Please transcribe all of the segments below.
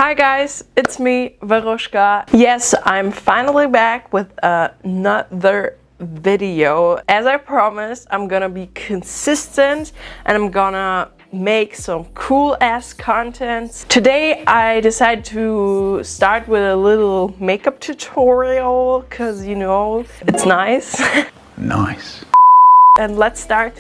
Hi guys, it's me, Verushka. Yes, I'm finally back with another video. As I promised, I'm gonna be consistent and I'm gonna make some cool ass content. Today I decided to start with a little makeup tutorial because you know, it's nice. Nice. And let's start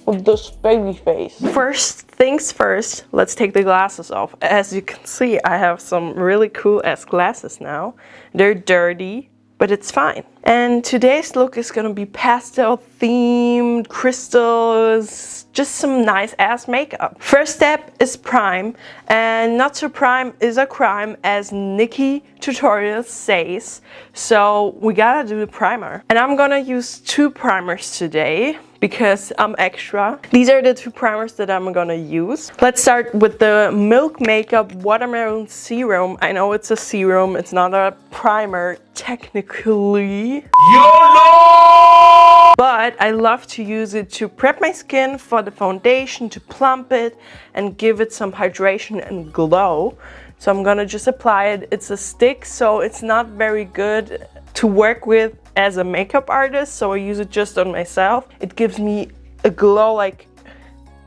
with this baby face. First things first, let's take the glasses off. As you can see, I have some really cool ass glasses now. They're dirty, but it's fine. And today's look is gonna be pastel themed, crystals, just some nice ass makeup. First step is prime, and not to prime is a crime, as Nikki Tutorials says. So we gotta do the primer. And I'm gonna use two primers today because I'm extra. These are the two primers that I'm gonna use. Let's start with the Milk Makeup Watermelon Serum. I know it's a serum, it's not a primer technically. YOLO! But I love to use it to prep my skin for the foundation, to plump it and give it some hydration and glow. So I'm gonna just apply it. It's a stick, so it's not very good to work with as a makeup artist, so I use it just on myself. It gives me a glow like,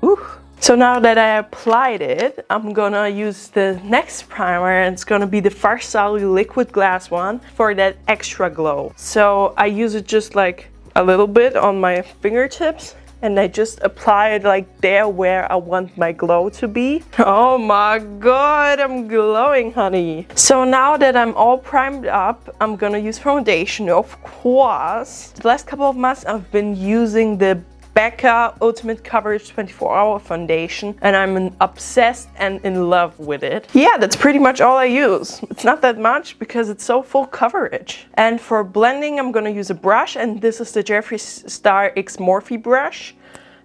ooh. So now that I applied it, I'm gonna use the next primer, and it's gonna be the Farsali Liquid Glass one for that extra glow. So I use it just like a little bit on my fingertips, and I just apply it like there where I want my glow to be. Oh my god, I'm glowing, honey. So now that I'm all primed up, I'm gonna use foundation, of course. The last couple of months I've been using the Becca Ultimate Coverage 24-Hour Foundation, and I'm obsessed and in love with it. Yeah, that's pretty much all I use. It's not that much because it's so full coverage. And for blending, I'm gonna use a brush, and this is the Jeffree Star X Morphe brush.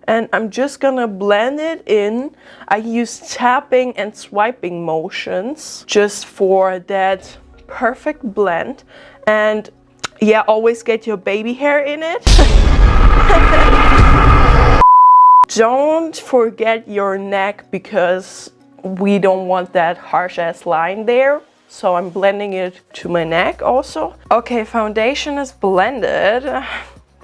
And I'm just gonna blend it in. I use tapping and swiping motions just for that perfect blend. And yeah, always get your baby hair in it. Don't forget your neck because we don't want that harsh ass line there. So I'm blending it to my neck also. Okay, foundation is blended.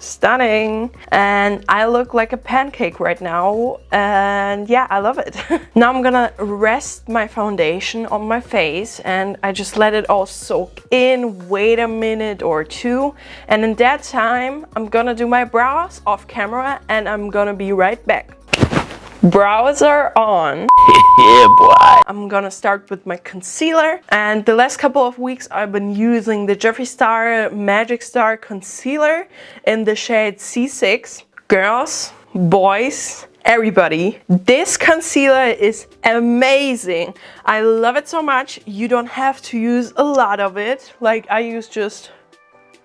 Stunning. And I look like a pancake right now, and yeah, I love it. Now I'm gonna rest my foundation on my face, and I just let it all soak in, wait a minute or two, and in that time I'm gonna do my brows off camera, and I'm gonna be right back. Brows are on. Yeah, boy. I'm gonna start with my concealer, and the last couple of weeks I've been using the Jeffree Star Magic Star Concealer in the shade C6. Girls, boys, everybody, this concealer is amazing. I love it so much. You don't have to use a lot of it. Like I use just...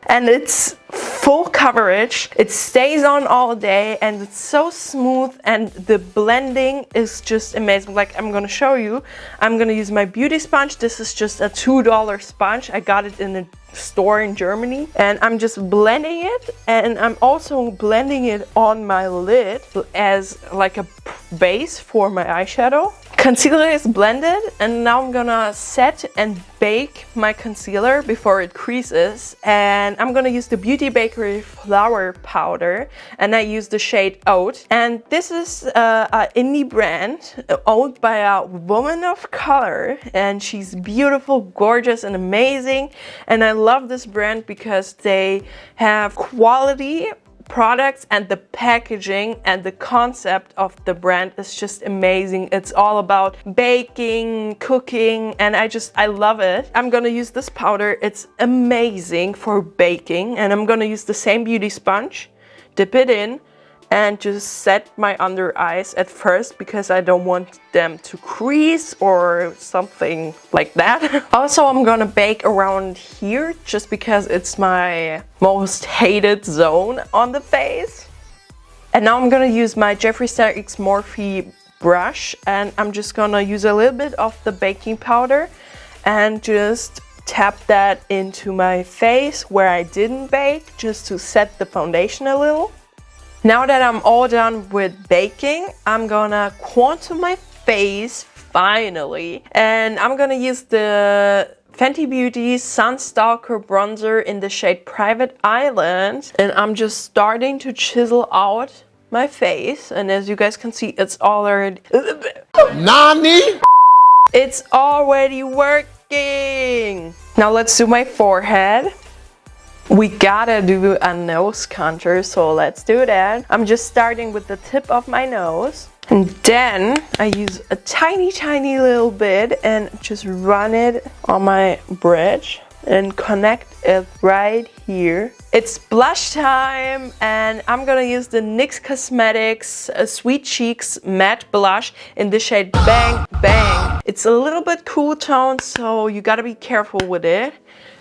And it's full coverage, it stays on all day, and it's so smooth, and the blending is just amazing. Like I'm gonna show you, I'm gonna use my beauty sponge. This is just a $2 sponge. I got it in a store in Germany, and I'm just blending it, and I'm also blending it on my lid as like a base for my eyeshadow. Concealer is blended, and now I'm gonna set and bake my concealer before it creases, and I'm gonna use the Beauty Bakery Flour Powder, and I use the shade Oat. And this is an indie brand owned by a woman of color, and she's beautiful, gorgeous, and amazing. And I love this brand because they have quality products, and the packaging and the concept of the brand is just amazing. It's all about baking, cooking, and I love it. I'm gonna use this powder. It's amazing for baking, and I'm gonna use the same beauty sponge, dip it in, and just set my under eyes at first because I don't want them to crease or something like that. Also, I'm gonna bake around here just because it's my most hated zone on the face. And now I'm gonna use my Jeffree Star X Morphe brush, and I'm just gonna use a little bit of the baking powder and just tap that into my face where I didn't bake, just to set the foundation a little. Now that I'm all done with baking, I'm gonna contour my face finally. And I'm gonna use the Fenty Beauty Sunstalker bronzer in the shade Private Island. And I'm just starting to chisel out my face. And as you guys can see, it's already... Nani? It's already working! Now let's do my forehead. We gotta do a nose contour, so let's do that. I'm just starting with the tip of my nose. And then I use a tiny little bit and just run it on my bridge and connect it right here. It's blush time, and I'm gonna use the NYX Cosmetics Sweet Cheeks Matte Blush in the shade Bang Bang. It's a little bit cool tone, so you gotta be careful with it.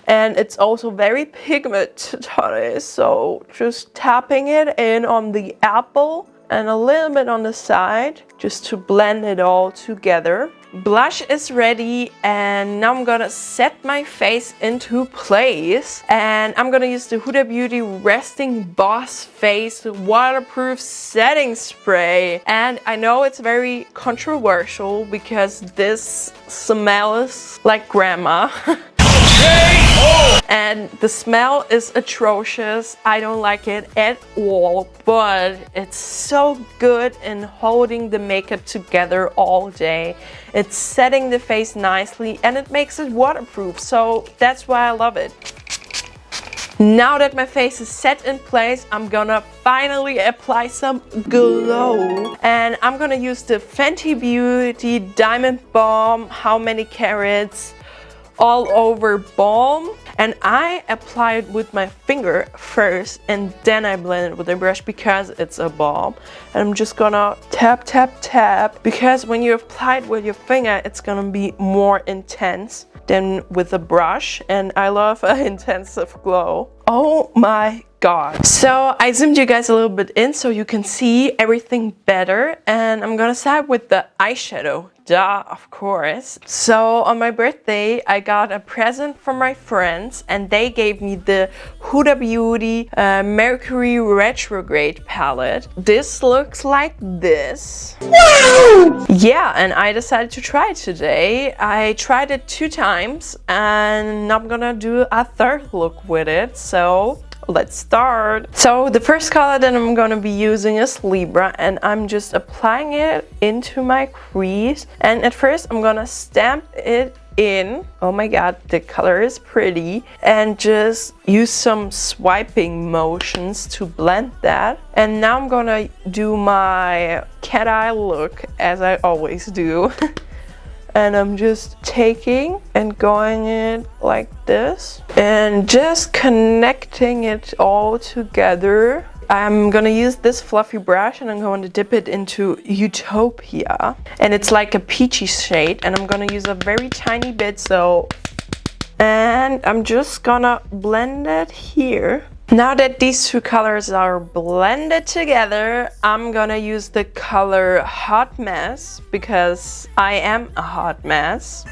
And it's also very pigmented, so just tapping it in on the apple and a little bit on the side just to blend it all together. Blush is ready, and now I'm gonna set my face into place. And I'm gonna use the Huda Beauty Resting Boss Face Waterproof Setting Spray. And I know it's very controversial because this smells like grandma. And the smell is atrocious. I don't like it at all, but it's so good in holding the makeup together all day. It's setting the face nicely and it makes it waterproof, so that's why I love it. Now that my face is set in place, I'm gonna finally apply some glow. And I'm gonna use the Fenty Beauty Diamond Balm How Many Carats All Over Balm, and I apply it with my finger first and then I blend it with a brush because it's a balm. And I'm just gonna tap because when you apply it with your finger it's gonna be more intense than with a brush, and I love an intensive glow. Oh my god. So I zoomed you guys a little bit in so you can see everything better, and I'm gonna start with the eyeshadow. Duh, of course. So on my birthday I got a present from my friends and they gave me the Huda Beauty Mercury Retrograde palette. This looks like this. Wow! Yeah, and I decided to try it today. I tried it 2 times and I'm gonna do a 3rd look with it, so let's start. So the first color that I'm gonna be using is Libra, and I'm just applying it into my crease. And at first I'm gonna stamp it in. Oh my god, the color is pretty. And just use some swiping motions to blend that. And now I'm gonna do my cat eye look as I always do. And I'm just taking and going it like this and just connecting it all together. I'm gonna use this fluffy brush and I'm going to dip it into Utopia, and it's like a peachy shade, and I'm gonna use a very tiny bit, and I'm just gonna blend it here. Now that these 2 colors are blended together, I'm gonna use the color Hot Mess because I am a hot mess.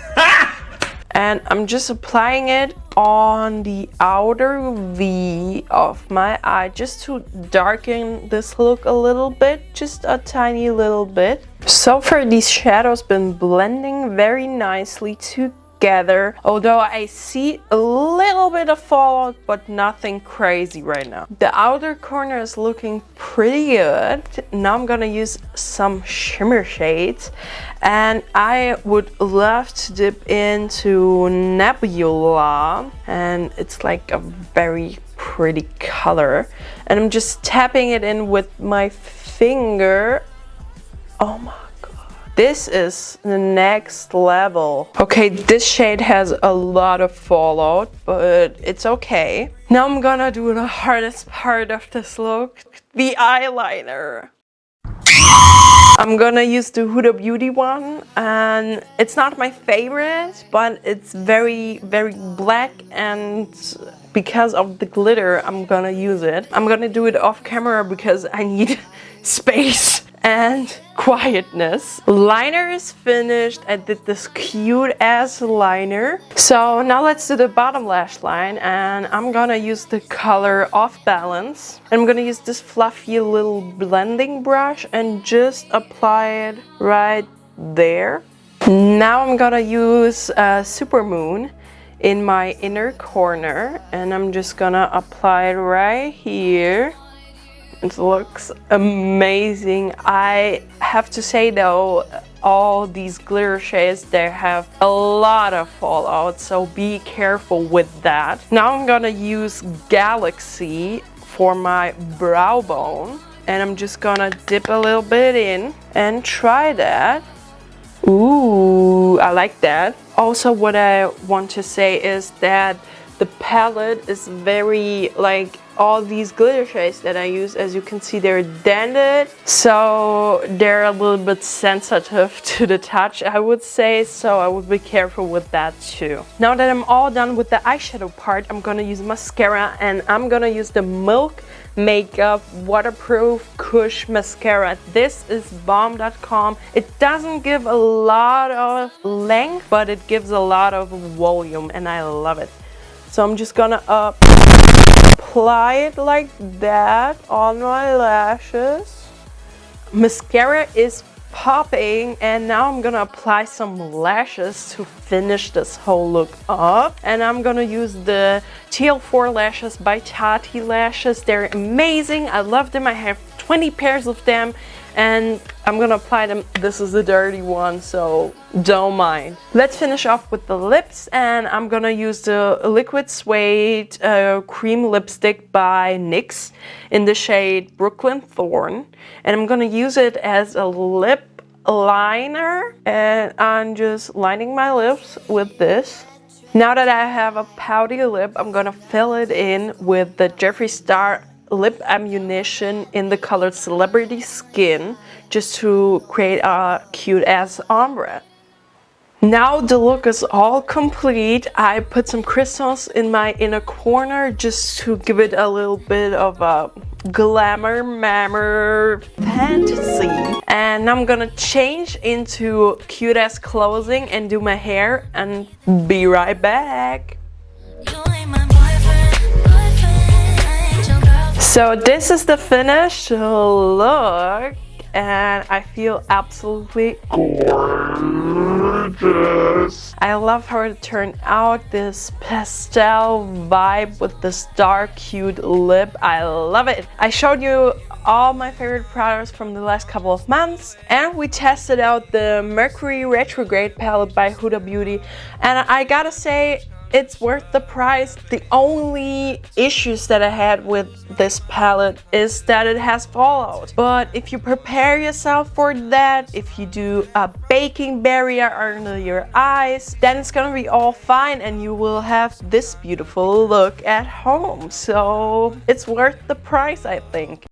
And I'm just applying it on the outer V of my eye just to darken this look a little bit, just a tiny little bit. So far these shadows been blending very nicely together, although I see a little bit of fallout, but nothing crazy right now. The outer corner is looking pretty good. Now I'm gonna use some shimmer shades, and I would love to dip into Nebula, and it's like a very pretty color, and I'm just tapping it in with my finger. Oh my, this is the next level. Okay, this shade has a lot of fallout, but it's okay. Now I'm gonna do the hardest part of this look, the eyeliner. I'm gonna use the Huda Beauty one, and it's not my favorite, but it's very black, and because of the glitter I'm gonna use it. I'm gonna do it off camera because I need space and quietness. Liner is finished. I did this cute ass liner. So now let's do the bottom lash line, and I'm gonna use the color Off Balance. I'm gonna use this fluffy little blending brush and just apply it right there. Now I'm gonna use Supermoon in my inner corner, and I'm just gonna apply it right here. It looks amazing. I have to say though, all these glitter shades, they have a lot of fallout, so be careful with that. Now I'm gonna use Galaxy for my brow bone, and I'm just gonna dip a little bit in and try that. Ooh, I like that. Also, what I want to say is that the palette is very, like, all these glitter shades that I use, as you can see, they're dented, so they're a little bit sensitive to the touch, I would say, so I would be careful with that too. Now that I'm all done with the eyeshadow part, I'm gonna use mascara, and I'm gonna use the Milk Makeup Waterproof Kush Mascara. This is bomb.com. It doesn't give a lot of length, but it gives a lot of volume, and I love it. So I'm just gonna apply it like that on my lashes. Mascara is popping, and now I'm gonna apply some lashes to finish this whole look up. And I'm gonna use the TL4 lashes by Tati Lashes. They're amazing. I love them. I have 20 pairs of them, and I'm gonna apply them. This is the dirty one, so don't mind. Let's finish off with the lips, and I'm gonna use the Liquid Suede cream lipstick by NYX in the shade Brooklyn Thorn, and I'm gonna use it as a lip liner, and I'm just lining my lips with this. Now that I have a pouty lip, I'm gonna fill it in with the Jeffree Star Lip Ammunition in the color Celebrity Skin, just to create a cute ass ombre. Now the look is all complete. I put some crystals in my inner corner just to give it a little bit of a glamour mammer fantasy. And I'm gonna change into cute ass clothing and do my hair, and be right back. So this is the finished look, and I feel absolutely gorgeous. I love how it turned out, this pastel vibe with this dark cute lip. I love it. I showed you all my favorite products from the last couple of months, and we tested out the Mercury Retrograde palette by Huda Beauty, and I gotta say, it's worth the price. The only issues that I had with this palette is that it has fallout. But if you prepare yourself for that, if you do a baking barrier under your eyes, then it's gonna be all fine, and you will have this beautiful look at home. So it's worth the price, I think.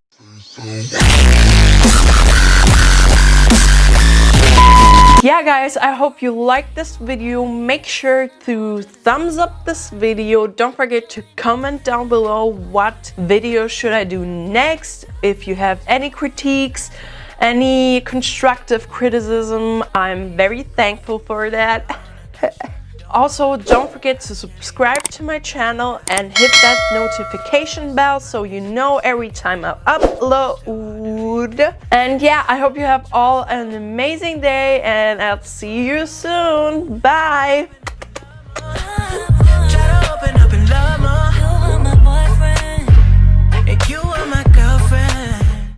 Yeah guys, I hope you liked this video. Make sure to thumbs up this video. Don't forget to comment down below what video should I do next. If you have any critiques, any constructive criticism, I'm very thankful for that. Also, don't forget to subscribe to my channel and hit that notification bell so you know every time I upload. And yeah, I hope you have all an amazing day, and I'll see you soon. Bye!